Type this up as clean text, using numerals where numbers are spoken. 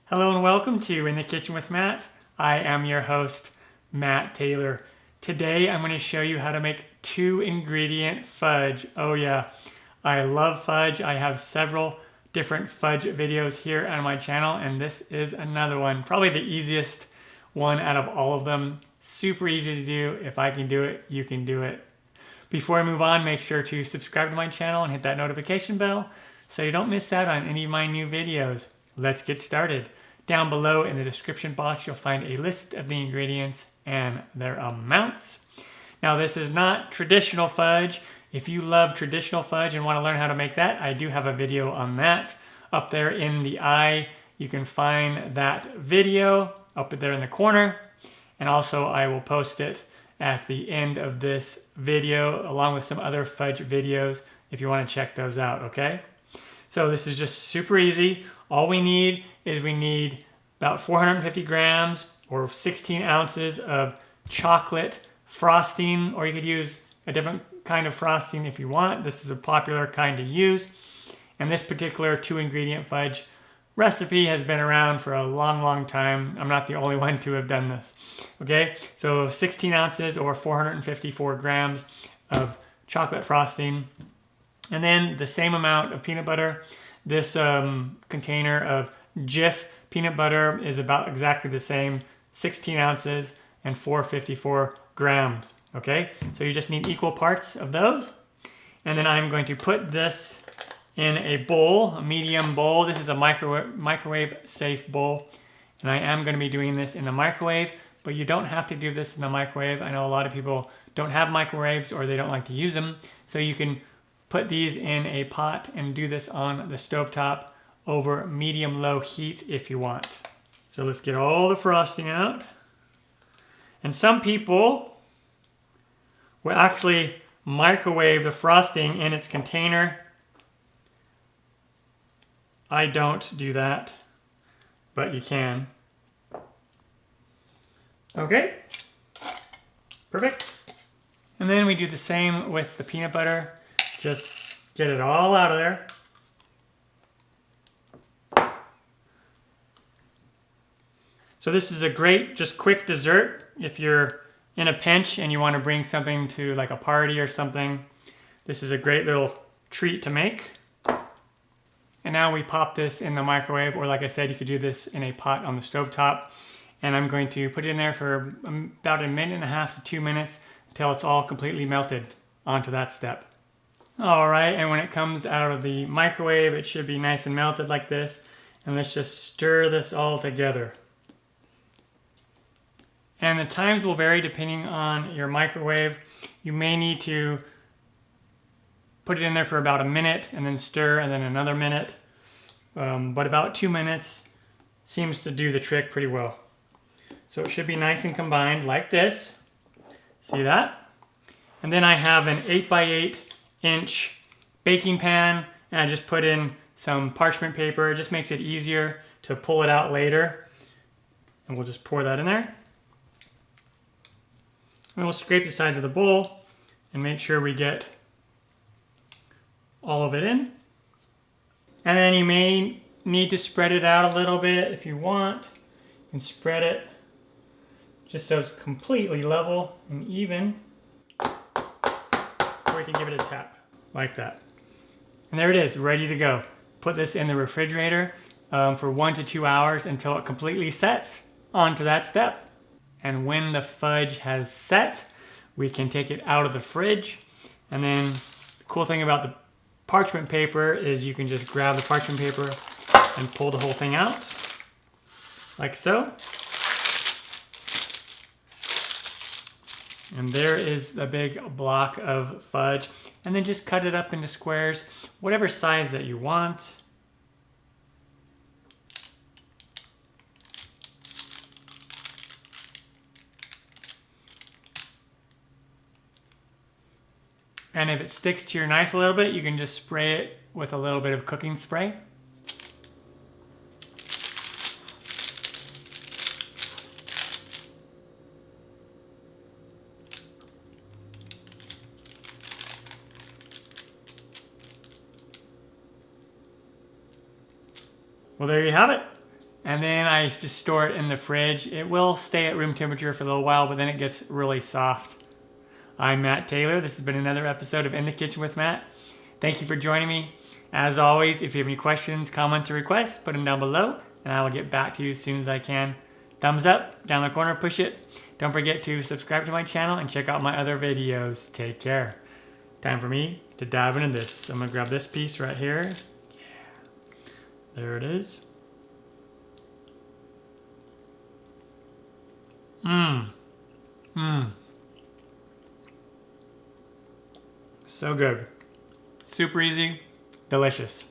Hello and welcome to In the Kitchen with Matt. I am your host, Matt Taylor. Today I'm going to show you how to make 2-ingredient fudge. Oh yeah, I love fudge. I have several different fudge videos here on my channel, and this is another one. Probably the easiest one out of all of them. Super easy to do. If I can do it, you can do it. Before I move on, make sure to subscribe to my channel and hit that notification bell so you don't miss out on any of my new videos. Let's get started. Down below in the description box, you'll find a list of the ingredients and their amounts. Now, this is not traditional fudge. If you love traditional fudge and want to learn how to make that, I do have a video on that. Up there in the eye, you can find that video up there in the corner. And also, I will post it at the end of this video, along with some other fudge videos if you want to check those out, okay? So this is just super easy. All we need is about 450 grams or 16 ounces of chocolate frosting, or you could use a different kind of frosting if you want. This is a popular kind to use. And this particular 2-ingredient fudge recipe has been around for a long time. I'm not the only one to have done this. Okay, so 16 ounces or 454 grams of chocolate frosting. And then the same amount of peanut butter. This container of Jif peanut butter is about exactly the same, 16 ounces and 454 grams. Okay, so you just need equal parts of those. And then I'm going to put this in a bowl, a medium bowl. This is a microwave safe bowl. And I am going to be doing this in the microwave, but you don't have to do this in the microwave. I know a lot of people don't have microwaves or they don't like to use them. So you can put these in a pot and do this on the stovetop over medium-low heat if you want. So let's get all the frosting out. And some people will actually microwave the frosting in its container. I don't do that, but you can. Okay, perfect. And then we do the same with the peanut butter. Just get it all out of there. So this is a great, just quick dessert if you're in a pinch and you want to bring something to like a party or something. This is a great little treat to make. And now we pop this in the microwave, or like I said, you could do this in a pot on the stovetop. And I'm going to put it in there for about 1.5 to 2 minutes until it's all completely melted onto that step. All right, and when it comes out of the microwave, it should be nice and melted like this. And let's just stir this all together. And the times will vary depending on your microwave. You may need to put it in there for about 1 minute and then stir, and then another minute. But about 2 minutes seems to do the trick pretty well. So it should be nice and combined like this. See that? And then I have an 8x8-inch baking pan, and I just put in some parchment paper. It just makes it easier to pull it out later. And we'll just pour that in there. And we'll scrape the sides of the bowl and make sure we get all of it in. And then you may need to spread it out a little bit if you want. You can spread it just so it's completely level and even. Or you can give it a tap like that. And there it is, ready to go. Put this in the refrigerator for 1 to 2 hours until it completely sets onto that step. And when the fudge has set, we can take it out of the fridge. And then the cool thing about the parchment paper is you can just grab the parchment paper and pull the whole thing out, like so. And there is the big block of fudge. And then just cut it up into squares, whatever size that you want. And if it sticks to your knife a little bit, you can just spray it with a little bit of cooking spray. Well, there you have it. and then I just store it in the fridge. It will stay at room temperature for a little while, but then it gets really soft. I'm Matt Taylor. This has been another episode of In the Kitchen with Matt. Thank you for joining me. As always, if you have any questions, comments, or requests, put them down below, and I will get back to you as soon as I can. Thumbs up, down the corner, push it. Don't forget to subscribe to my channel and check out my other videos. Take care. Time for me to dive into this. So I'm gonna grab this piece right here. Yeah, there it is. So good. Super easy, delicious.